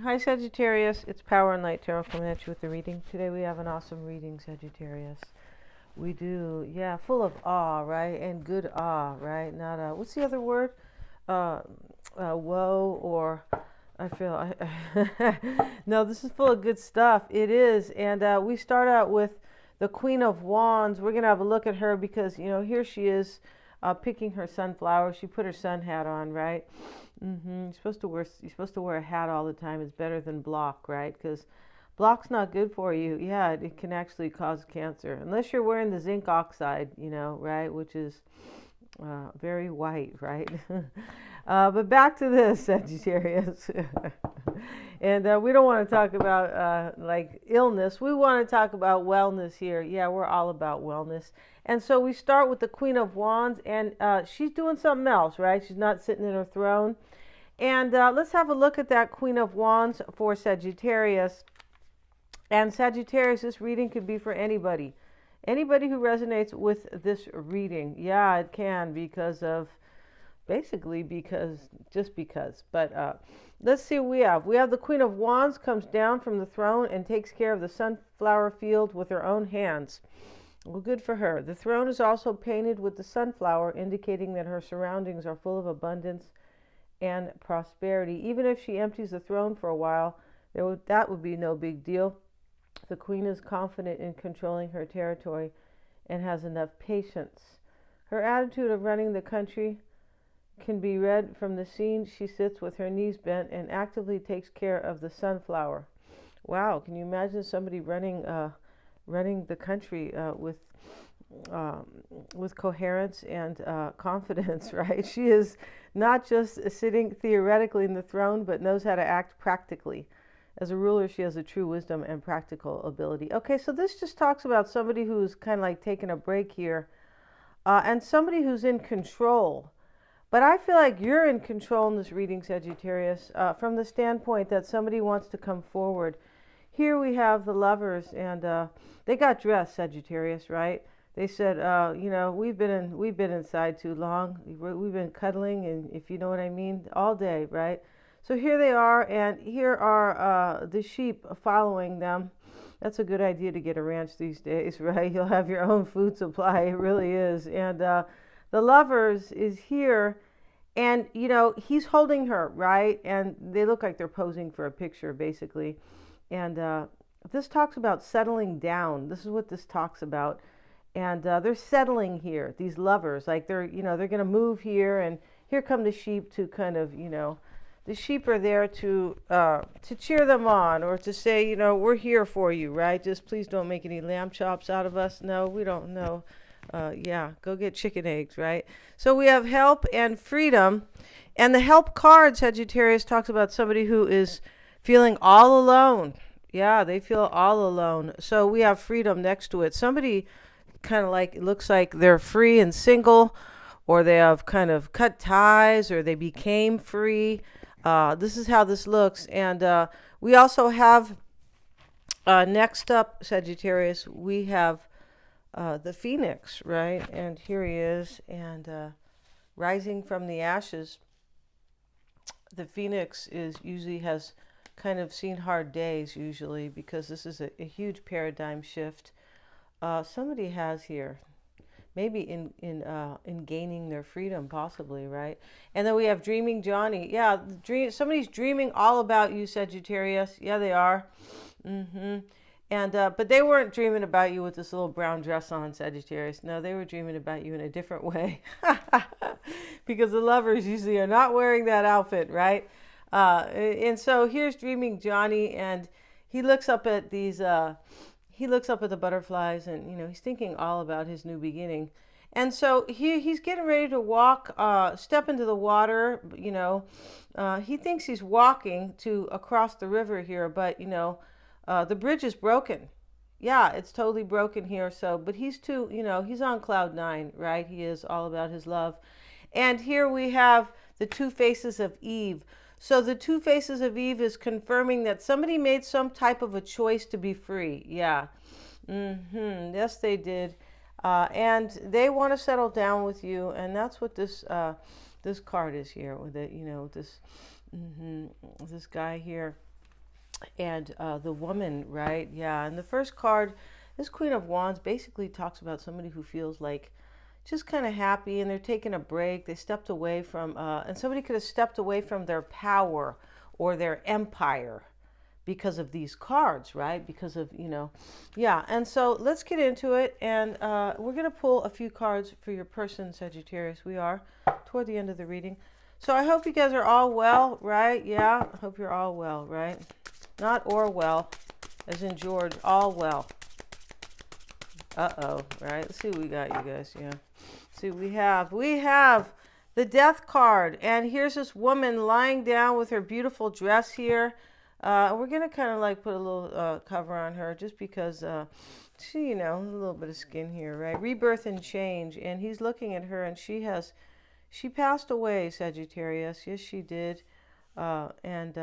Hi Sagittarius, it's Power and Light Tarot coming at you with the reading. Today we have an awesome reading, Sagittarius. We do, yeah, full of awe, right? And good awe, right? Not what's the other word? Uh, woe or I feel no, this is full of good stuff. It is, and we start out with the Queen of Wands. We're gonna have a look at her because here she is, picking her sunflower. She put her sun hat on, right? You're supposed to wear a hat all the time. It's better than block, right? Because block's not good for you. Yeah, it can actually cause cancer unless you're wearing the zinc oxide, right? Which is very white, right? But back to this, Sagittarius. And we don't want to talk about like illness. We want to talk about wellness here. Yeah, we're all about wellness. And so we start with the Queen of Wands, and she's doing something else, right? She's not sitting in her throne. And let's have a look at that Queen of Wands for Sagittarius. And Sagittarius, this reading could be for anybody. Anybody who resonates with this reading. Yeah, it can because of, basically just because. But let's see what we have. We have the Queen of Wands comes down from the throne and takes care of the sunflower field with her own hands. Well, good for her. The throne is also painted with the sunflower, indicating that her surroundings are full of abundance and prosperity. Even if she empties the throne for a while, that would be no big deal. The queen is confident in controlling her territory and has enough patience. Her attitude of running the country can be read from the scene. She sits with her knees bent and actively takes care of the sunflower. Wow, can you imagine somebody running the country with coherence and confidence, right? She is not just sitting theoretically in the throne, but knows how to act practically. As a ruler, she has a true wisdom and practical ability. Okay, so this just talks about somebody who's kind of like taking a break here, and somebody who's in control. But I feel like you're in control in this reading, Sagittarius, from the standpoint that somebody wants to come forward. Here we have the lovers, and they got dressed, Sagittarius, right? They said, we've been inside too long. We've been cuddling, and if you know what I mean, all day, right? So here they are, and here are the sheep following them. That's a good idea to get a ranch these days, right? You'll have your own food supply. It really is. And the lovers is here, and he's holding her, right? And they look like they're posing for a picture, basically. And this talks about settling down. This is what this talks about. And they're settling here. These lovers, like they're going to move here, and here come the sheep to kind of, the sheep are there to cheer them on, or to say, we're here for you, right? Just please don't make any lamb chops out of us. No, we don't know. Yeah, go get chicken eggs, right? So we have help and freedom. And the help card, Sagittarius, talks about somebody who is feeling all alone. Yeah, they feel all alone. So we have freedom next to it. Somebody kind of like, it looks like they're free and single, or they have kind of cut ties, or they became free. This is how this looks. And we also have, next up, Sagittarius, we have the Phoenix, right? And here he is, and rising from the ashes. The Phoenix usually has kind of seen hard days, usually, because this is a huge paradigm shift. Somebody has here, maybe in gaining their freedom, possibly, right? And then we have Dreaming Johnny. Yeah, somebody's dreaming all about you, Sagittarius. Yeah, they are. And but they weren't dreaming about you with this little brown dress on, Sagittarius. No, they were dreaming about you in a different way. Because the lovers usually are not wearing that outfit, right? And so here's Dreaming Johnny, and he looks up at these he looks up at the butterflies, and he's thinking all about his new beginning. And so he's getting ready to walk, step into the water. He thinks he's walking to across the river here, but the bridge is broken. Yeah, it's totally broken here. So, but he's he's on cloud nine, right? He is all about his love. And here we have the two faces of Eve. So the two faces of Eve is confirming that somebody made some type of a choice to be free. Yeah. Yes, they did. And they want to settle down with you. And that's what this card is here with it, this guy here. And the woman, right? Yeah. And the first card, this Queen of Wands, basically talks about somebody who feels like just kind of happy and they're taking a break. They stepped away from, and somebody could have stepped away from their power or their empire because of these cards, right? Because of, yeah. And so let's get into it. And we're going to pull a few cards for your person, Sagittarius. We are toward the end of the reading. So I hope you guys are all well, right? Yeah, I hope you're all well, right? Not Orwell, as in George, all well. Uh-oh, right? Let's see what we got, you guys, yeah. Let's see what we have. We have the Death card, and here's this woman lying down with her beautiful dress here. We're going to kind of like put a little cover on her just because she, a little bit of skin here, right? Rebirth and change, and he's looking at her, and she passed away, Sagittarius. Yes, she did. And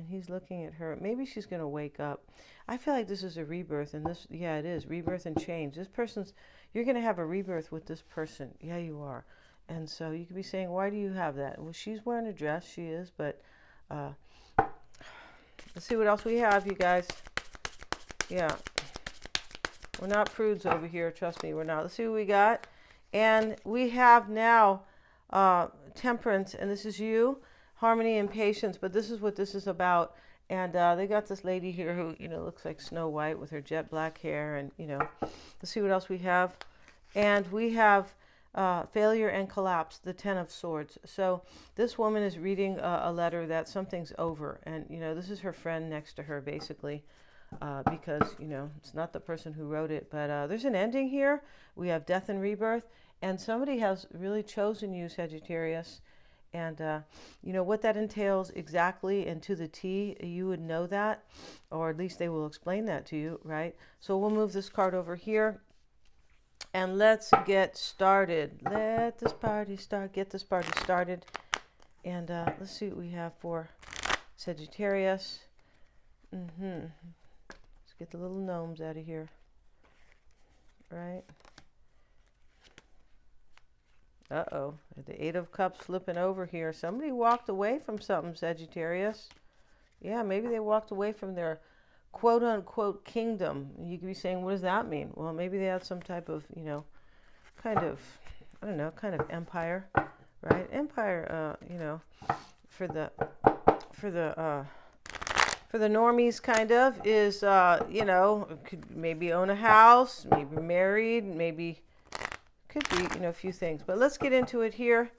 he's looking at her. Maybe she's going to wake up. I feel like this is a rebirth, and this, yeah, it is rebirth and change. This person's, you're going to have a rebirth with this person. Yeah, you are. And so you could be saying, why do you have that? Well, she's wearing a dress. She is, but let's see what else we have, you guys. Yeah. We're not prudes over here. Trust me, we're not. Let's see what we got. And we have now temperance, and this is you. Harmony and patience, but this is what this is about. And they got this lady here who, looks like Snow White with her jet black hair. And, let's see what else we have. And we have failure and collapse, the 10 of Swords. So this woman is reading a letter that something's over. And, this is her friend next to her, basically, because, it's not the person who wrote it. But there's an ending here. We have death and rebirth. And somebody has really chosen you, Sagittarius. And, what that entails exactly and to the T, you would know that, or at least they will explain that to you, right? So we'll move this card over here and let's get started. Let this party start, get this party started. And let's see what we have for Sagittarius. Let's get the little gnomes out of here, right? Uh-oh, the 8 of Cups flipping over here. Somebody walked away from something, Sagittarius. Yeah, maybe they walked away from their quote-unquote kingdom. You could be saying, what does that mean? Well, maybe they had some type of, kind of, I don't know, kind of empire, right? Empire, for the normies kind of is, could maybe own a house, maybe married, maybe... could be, a few things, but let's get into it here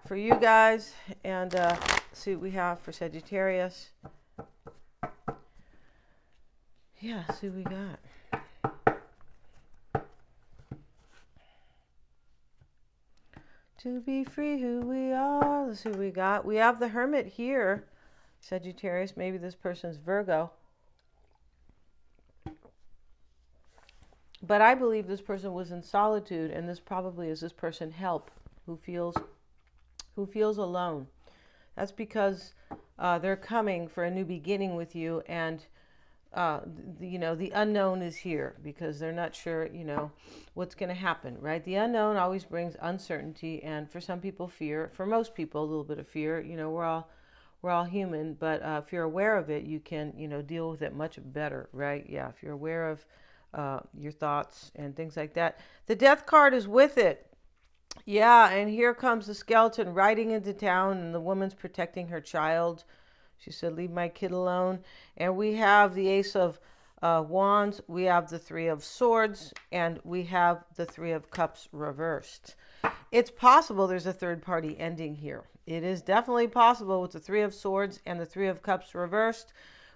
for you guys and see what we have for Sagittarius. Yeah, see what we got. To be free who we are. Let's see what we got. We have the Hermit here, Sagittarius. Maybe this person's Virgo. But I believe this person was in solitude, and this probably is this person help who feels alone. That's because they're coming for a new beginning with you, and the unknown is here because they're not sure, what's going to happen, right? The unknown always brings uncertainty, and for some people, fear. For most people, a little bit of fear. We're all human, but if you're aware of it, you can, deal with it much better, right? Yeah, if you're aware of your thoughts and things like that. The Death card is with it. Yeah, and here comes the skeleton riding into town, and the woman's protecting her child. She said, leave my kid alone. And we have the Ace of Wands, we have the 3 of Swords, and we have the 3 of Cups reversed. It's possible there's a third party ending here. It is definitely possible with the 3 of Swords and the 3 of Cups reversed.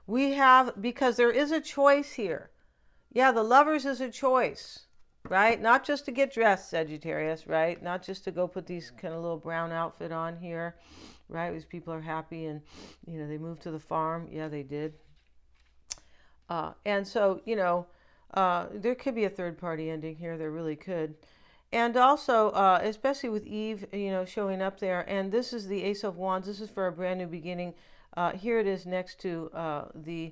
We have, because there is a choice here. Yeah, the Lovers is a choice, right? Not just to get dressed, Sagittarius, right? Not just to go put these kind of little brown outfit on here, right? These people are happy and, they moved to the farm. Yeah, they did. And so, there could be a third party ending here. There really could. And also, especially with Eve, showing up there. And this is the Ace of Wands. This is for a brand new beginning. Here it is next to the...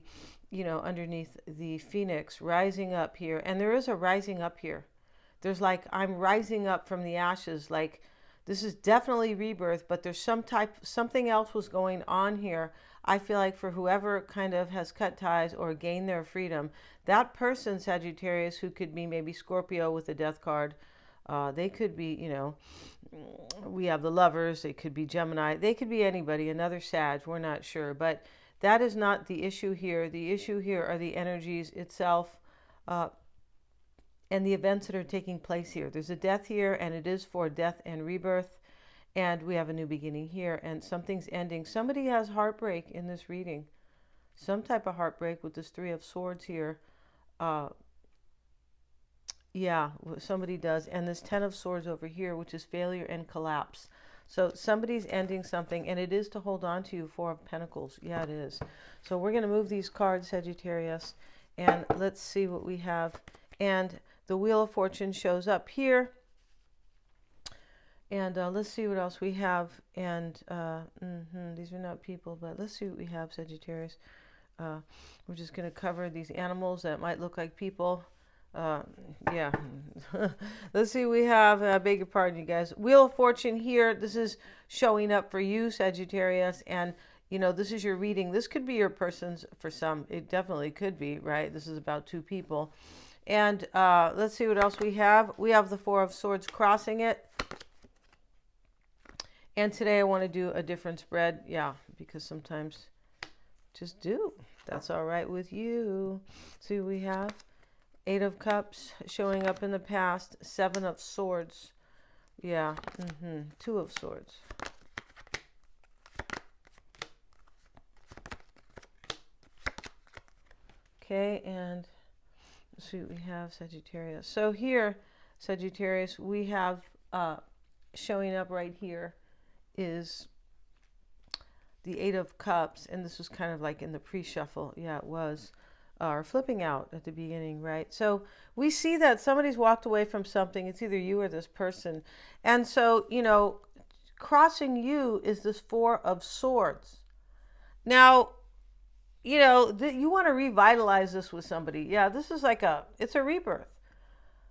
underneath the Phoenix rising up here. And there is a rising up here. There's like, I'm rising up from the ashes. Like This is definitely rebirth, but there's something else was going on here. I feel like for whoever kind of has cut ties or gained their freedom, that person, Sagittarius, who could be maybe Scorpio with the death card, they could be, we have the Lovers, they could be Gemini, they could be anybody, another Sag, we're not sure. But that is not the issue here. The issue here are the energies itself, and the events that are taking place here. There's a death here, and it is for death and rebirth. And we have a new beginning here, and something's ending. Somebody has heartbreak in this reading. Some type of heartbreak with this Three of Swords here. Yeah, somebody does. And this Ten of Swords over here, which is failure and collapse. So somebody's ending something, and it is to hold on to. Four of Pentacles. Yeah, it is. So we're going to move these cards, Sagittarius, and let's see what we have. And the Wheel of Fortune shows up here. And let's see what else we have. And these are not people, but let's see what we have, Sagittarius. We're just going to cover these animals that might look like people. Yeah. Let's see what we have. I beg your pardon, you guys. Wheel of Fortune here. This is showing up for you, Sagittarius. And, this is your reading. This could be your person's for some. It definitely could be, right? This is about two people. And let's see what else we have. We have the Four of Swords crossing it. And today I want to do a different spread. Yeah, because sometimes just do. That's all right with you. See what we have. Eight of Cups showing up in the past. Seven of Swords. Yeah. Two of Swords. Okay, and let's see what we have, Sagittarius. So here, Sagittarius, we have showing up right here is the Eight of Cups, and this was kind of like in the pre-shuffle. Yeah, it was. Or flipping out at the beginning, right? So we see that somebody's walked away from something. It's either you or this person. And so, crossing you is this Four of Swords. Now, you want to revitalize this with somebody. Yeah, this is like it's a rebirth.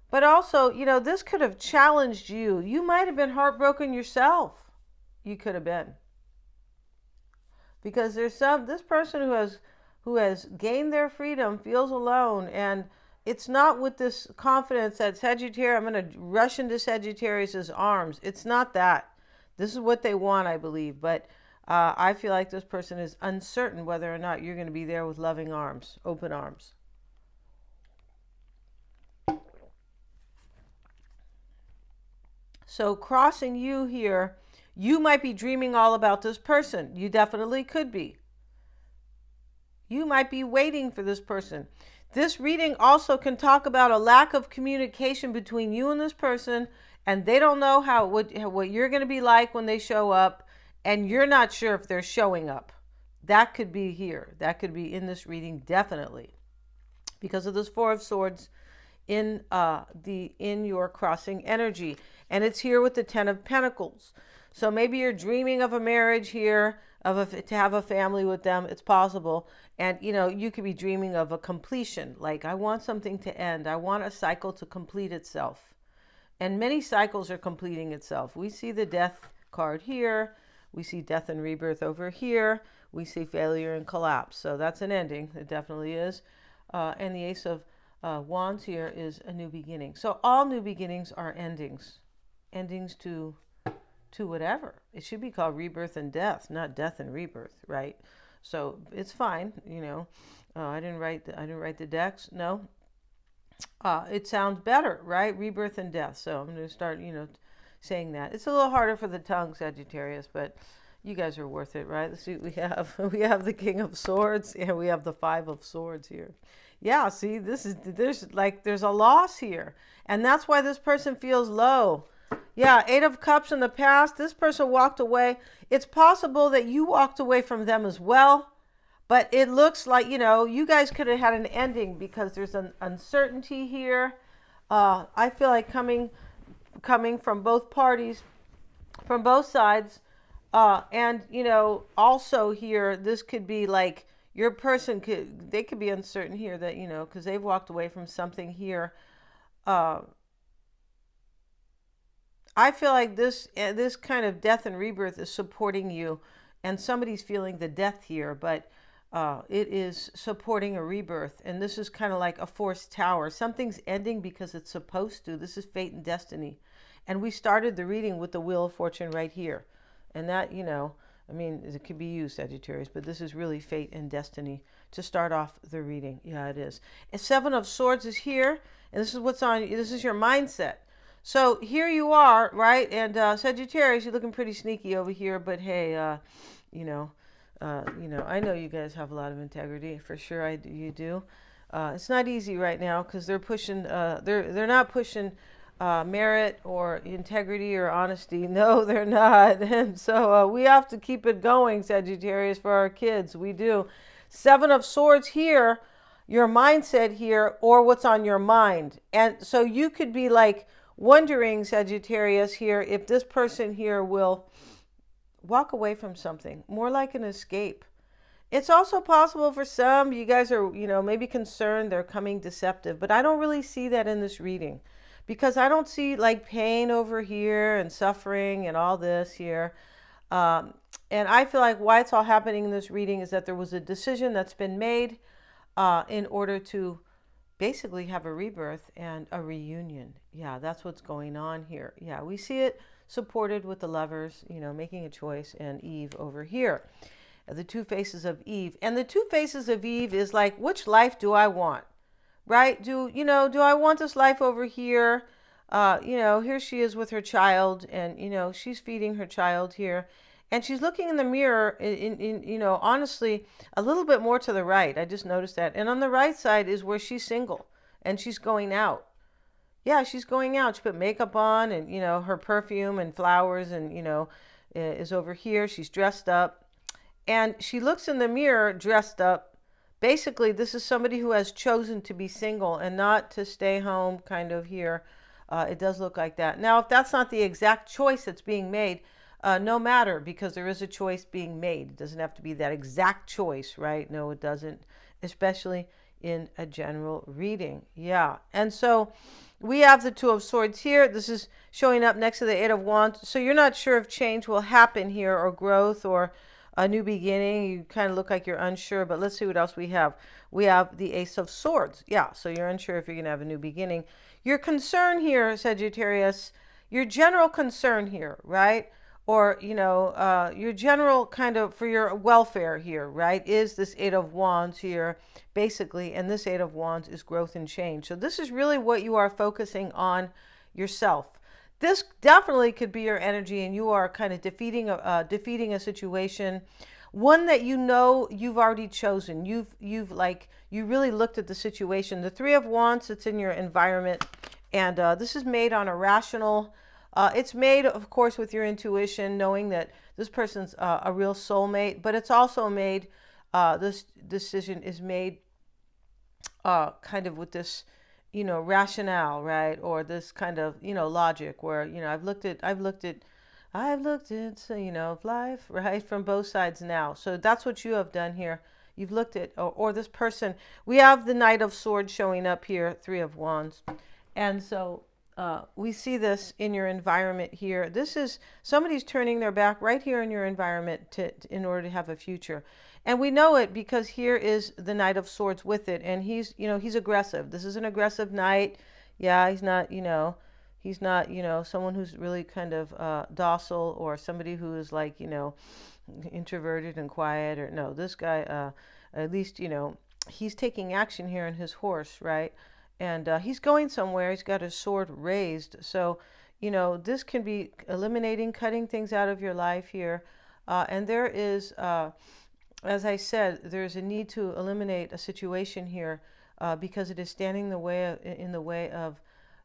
But also, this could have challenged you. You might have been heartbroken yourself. You could have been, because there's this person who has gained their freedom feels alone, and it's not with this confidence that Sagittarius, I'm going to rush into Sagittarius's arms. It's not that. This is what they want, I believe, but I feel like this person is uncertain whether or not you're going to be there with loving arms, open arms. So crossing you here, you might be dreaming all about this person. You definitely could be. You might be waiting for this person. This reading also can talk about a lack of communication between you and this person, and they don't know what you're going to be like when they show up, and you're not sure if they're showing up. That could be here. That could be in this reading, definitely, because of this Four of Swords in your crossing energy, and it's here with the Ten of Pentacles. So maybe you're dreaming of a marriage here, to have a family with them. It's possible. And, you could be dreaming of a completion. Like, I want something to end. I want a cycle to complete itself. And many cycles are completing itself. We see the Death card here. We see death and rebirth over here. We see failure and collapse. So that's an ending. It definitely is. And the Ace of Wands here is a new beginning. So all new beginnings are endings. Endings to whatever. It should be called rebirth and death, not death and rebirth, right? So it's fine, I didn't write the decks. No, it sounds better, right? Rebirth and death. So I'm going to start, saying that. It's a little harder for the tongue, Sagittarius, but you guys are worth it, right? Let's see what we have. We have the King of Swords, and we have the Five of Swords here. Yeah, see, there's a loss here, and that's why this person feels low. Yeah, Eight of Cups in the past. This person walked away. It's possible that you walked away from them as well. But it looks like, you guys could have had an ending because there's an uncertainty here. I feel like coming from both parties, from both sides. And, also here, this could be like your person they could be uncertain here that, because they've walked away from something here. I feel like this kind of death and rebirth is supporting you, and somebody's feeling the death here, but it is supporting a rebirth. And this is kind of like a forced tower. Something's ending because it's supposed to. This is fate and destiny. And we started the reading with the Wheel of Fortune right here. And that, I mean, it could be you, Sagittarius, but this is really fate and destiny to start off the reading. Yeah, it is. And Seven of Swords is here, and this is what's on. This is your mindset. So here you are, right? And Sagittarius, you're looking pretty sneaky over here, but hey, I know you guys have a lot of integrity for sure. You do. It's not easy right now because they're pushing. They're not pushing merit or integrity or honesty. No, they're not. And so we have to keep it going, Sagittarius, for our kids. We do. Seven of Swords here, your mindset here, or what's on your mind. And so you could be like wondering, Sagittarius, here, if this person here will walk away from something, more like an escape. It's also possible for some, you guys are, maybe concerned they're coming deceptive, but I don't really see that in this reading because I don't see like pain over here and suffering and all this here. And I feel like why it's all happening in this reading is that there was a decision that's been made in order to basically have a rebirth and a reunion. Yeah, that's what's going on here. Yeah, we see it supported with the Lovers, making a choice, and Eve over here. The two faces of Eve. And the two faces of Eve is like, which life do I want? Right? Do I want this life over here? Here she is with her child, and she's feeding her child here. And she's looking in the mirror in honestly, a little bit more to the right. I just noticed that. And on the right side is where she's single and she's going out. Yeah, she's going out. She put makeup on and, her perfume and flowers and, is over here. She's dressed up and she looks in the mirror dressed up. Basically, this is somebody who has chosen to be single and not to stay home kind of here. It does look like that. Now, if that's not the exact choice that's being made, no matter, because there is a choice being made. It doesn't have to be that exact choice, right? No, it doesn't, especially in a general reading. Yeah. And so we have the Two of Swords here. This is showing up next to the Eight of Wands. So you're not sure if change will happen here or growth or a new beginning. You kind of look like you're unsure, but let's see what else we have. We have the Ace of Swords. Yeah. So you're unsure if you're going to have a new beginning. Your concern here, Sagittarius, your general concern here, right? Or, your general kind of for your welfare here, right, is this Eight of Wands here, basically. And this Eight of Wands is growth and change. So this is really what you are focusing on yourself. This definitely could be your energy, and you are kind of defeating a situation, one that you've already chosen. You really looked at the situation. The Three of Wands, it's in your environment, and this is made on a rational. It's made, of course, with your intuition, knowing that this person's a real soulmate, but it's also made, this decision is made kind of with this, rationale, right? Or this kind of, logic where, I've looked at, life, right, from both sides now. So that's what you have done here. You've looked at, or this person, we have the Knight of Swords showing up here, Three of Wands. And so we see this in your environment here. This is somebody's turning their back right here in your environment in order to have a future. And we know it because here is the Knight of Swords with it. And he's aggressive. This is an aggressive knight. Yeah, he's not, someone who's really kind of docile, or somebody who is like, introverted and quiet. Or no, this guy, at least, he's taking action here in his horse, right? And he's going somewhere. He's got his sword raised. So, this can be eliminating, cutting things out of your life here. And there is, as I said, there's a need to eliminate a situation here because it is standing in the way of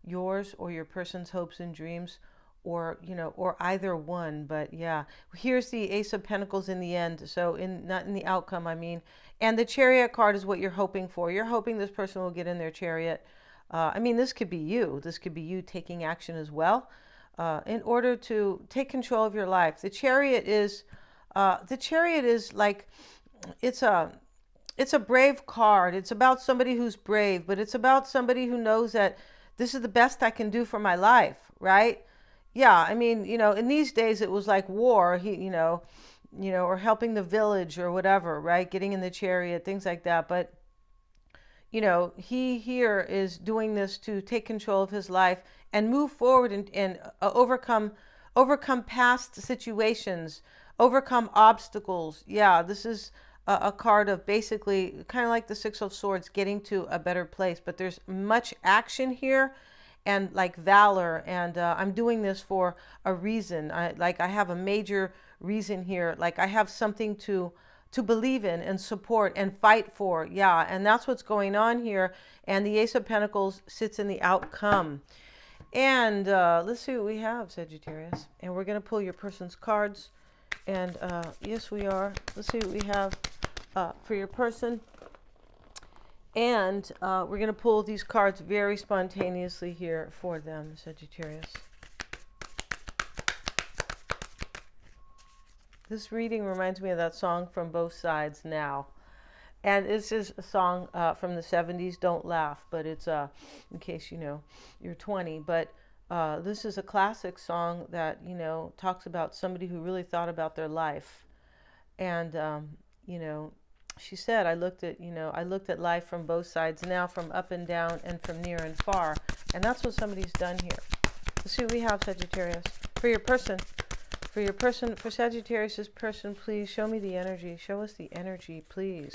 yours or your person's hopes and dreams, or or either one. But yeah, here's the Ace of Pentacles in the end. So not in the outcome, I mean. And the Chariot card is what you're hoping for. You're hoping this person will get in their chariot. This could be you. This could be you taking action as well in order to take control of your life. The Chariot is like, it's a brave card. It's about somebody who's brave, but it's about somebody who knows that this is the best I can do for my life, right? Yeah, I mean, in these days it was like war, or helping the village or whatever, right? Getting in the chariot, things like that. But, he here is doing this to take control of his life and move forward and overcome past situations, overcome obstacles. Yeah, this is a card of basically kind of like the Six of Swords, getting to a better place. But there's much action here and like valor, and I'm doing this for a reason. I have a major reason here. Like I have something to believe in and support and fight for. Yeah, and that's what's going on here. And the Ace of Pentacles sits in the outcome. And let's see what we have, Sagittarius. And we're going to pull your person's cards. And yes, we are. Let's see what we have for your person. And we're going to pull these cards very spontaneously here for them, Sagittarius. This reading reminds me of that song from Both Sides Now. And this is a song from the 70s, Don't Laugh, but it's, in case you're 20. But this is a classic song that, talks about somebody who really thought about their life. And, she said, I looked at life from both sides now, from up and down and from near and far. And that's what somebody's done here. Let's see what we have, Sagittarius. For your person, for Sagittarius' person, please show me the energy. Show us the energy, please.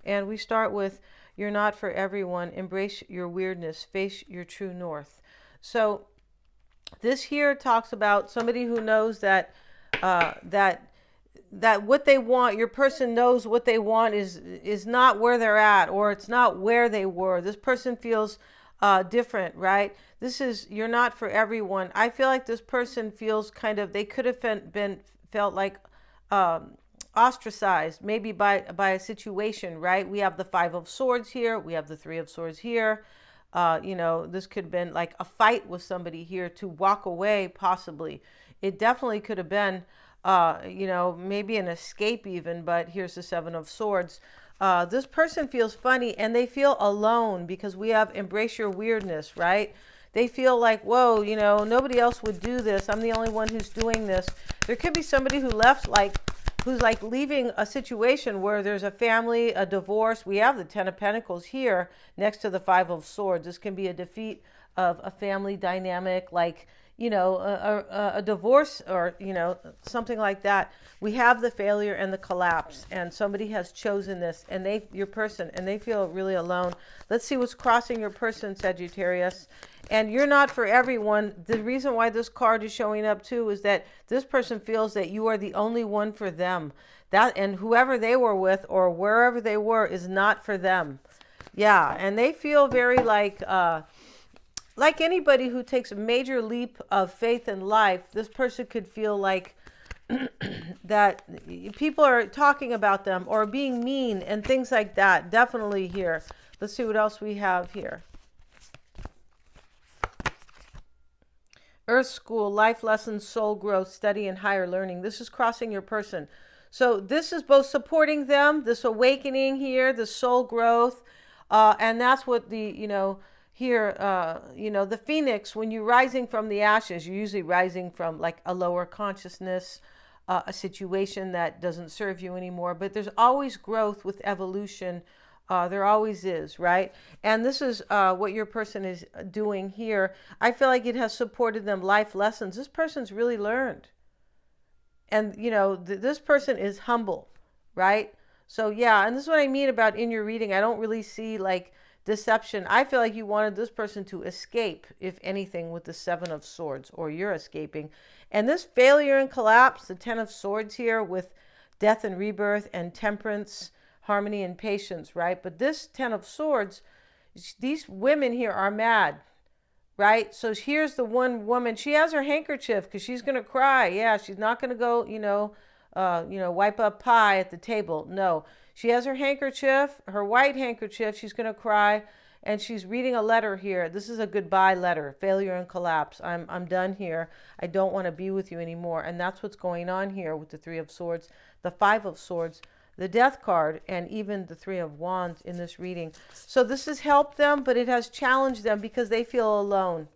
And we start with, you're not for everyone. Embrace your weirdness. Face your true north. So this here talks about somebody who knows that what they want, your person knows what they want is not where they're at, or it's not where they were. This person feels different, right? This is, you're not for everyone. I feel like this person feels they could have felt like ostracized, maybe by a situation, right? We have the Five of Swords here. We have the Three of Swords here. This could have been like a fight with somebody here to walk away, possibly. It definitely could have been maybe an escape even, but here's the Seven of Swords. This person feels funny and they feel alone because we have embrace your weirdness, right? They feel like, whoa, nobody else would do this. I'm the only one who's doing this. There could be somebody who's leaving a situation where there's a family, a divorce. We have the Ten of Pentacles here next to the Five of Swords. This can be a defeat of a family dynamic, like, a divorce or, something like that. We have the failure and the collapse, and somebody has chosen this, and your person, and they feel really alone. Let's see what's crossing your person, Sagittarius. And you're not for everyone. The reason why this card is showing up too is that this person feels that you are the only one for them. And whoever they were with or wherever they were is not for them. Yeah, and they feel very like anybody who takes a major leap of faith in life, this person could feel like that people are talking about them or being mean and things like that. Definitely here. Let's see what else we have here. Earth School, life lessons, soul growth, study, and higher learning. This is crossing your person. So this is both supporting them, this awakening here, the soul growth, and that's what the, here, the phoenix, when you're rising from the ashes, you're usually rising from like a lower consciousness, a situation that doesn't serve you anymore. But there's always growth with evolution. There always is, right? And this is what your person is doing here. I feel like it has supported them life lessons. This person's really learned. And, this person is humble, right? So, yeah, and this is what I mean about in your reading. I don't really see like deception. I feel like you wanted this person to escape, if anything, with the Seven of Swords, or you're escaping. And this failure and collapse, the Ten of Swords here with death and rebirth and temperance, harmony and patience, right? But this Ten of Swords, these women here are mad, right? So here's the one woman, she has her handkerchief because she's going to cry. Yeah, she's not going to go, wipe up pie at the table. No, she has her handkerchief, her white handkerchief. She's going to cry, and she's reading a letter here. This is a goodbye letter, failure and collapse. I'm done here. I don't want to be with you anymore. And that's what's going on here with the Three of Swords, the Five of Swords, the Death card, and even the Three of Wands in this reading. So this has helped them, but it has challenged them because they feel alone.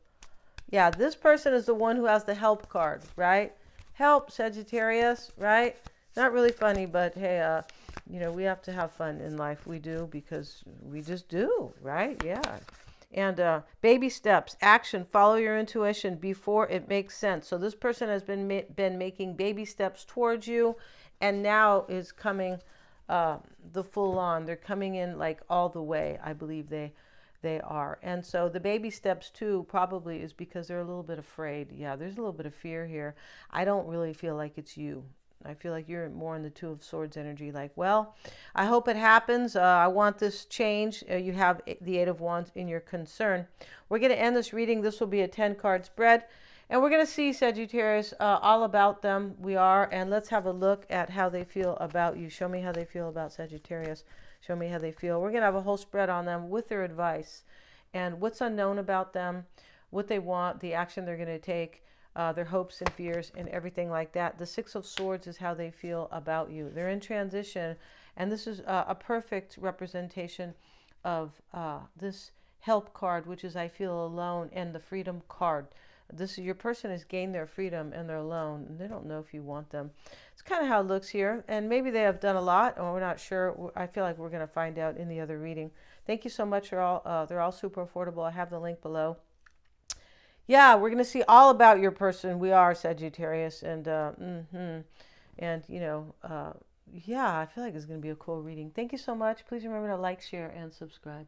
Yeah, this person is the one who has the help card, right? Help, Sagittarius, right? Not really funny, but hey, we have to have fun in life. We do, because we just do, right? Yeah. And baby steps, action, follow your intuition before it makes sense. So this person has been making baby steps towards you, and now is coming the full on. They're coming in like all the way. I believe they are. And so the baby steps too probably is because they're a little bit afraid. Yeah, there's a little bit of fear here. I don't really feel like it's you. I feel like you're more in the Two of Swords energy. Like, well, I hope it happens. I want this change. You have the Eight of Wands in your concern. We're going to end this reading. This will be a 10-card spread. And we're going to see, Sagittarius, all about them. We are. And let's have a look at how they feel about you. Show me how they feel about Sagittarius. Show me how they feel. We're going to have a whole spread on them with their advice and what's unknown about them, what they want, the action they're going to take, their hopes and fears and everything like that. The Six of Swords is how they feel about you. They're in transition, and this is a perfect representation of this help card, which is I feel alone, and the freedom card. This is your person has gained their freedom and they're alone, and they don't know if you want them. It's kind of how it looks here, and maybe they have done a lot, or we're not sure. I feel like we're going to find out in the other reading. Thank you so much. They're all super affordable. I have the link below. Yeah, we're going to see all about your person. We are Sagittarius, and and yeah, I feel like it's going to be a cool reading. Thank you so much. Please remember to like, share, and subscribe.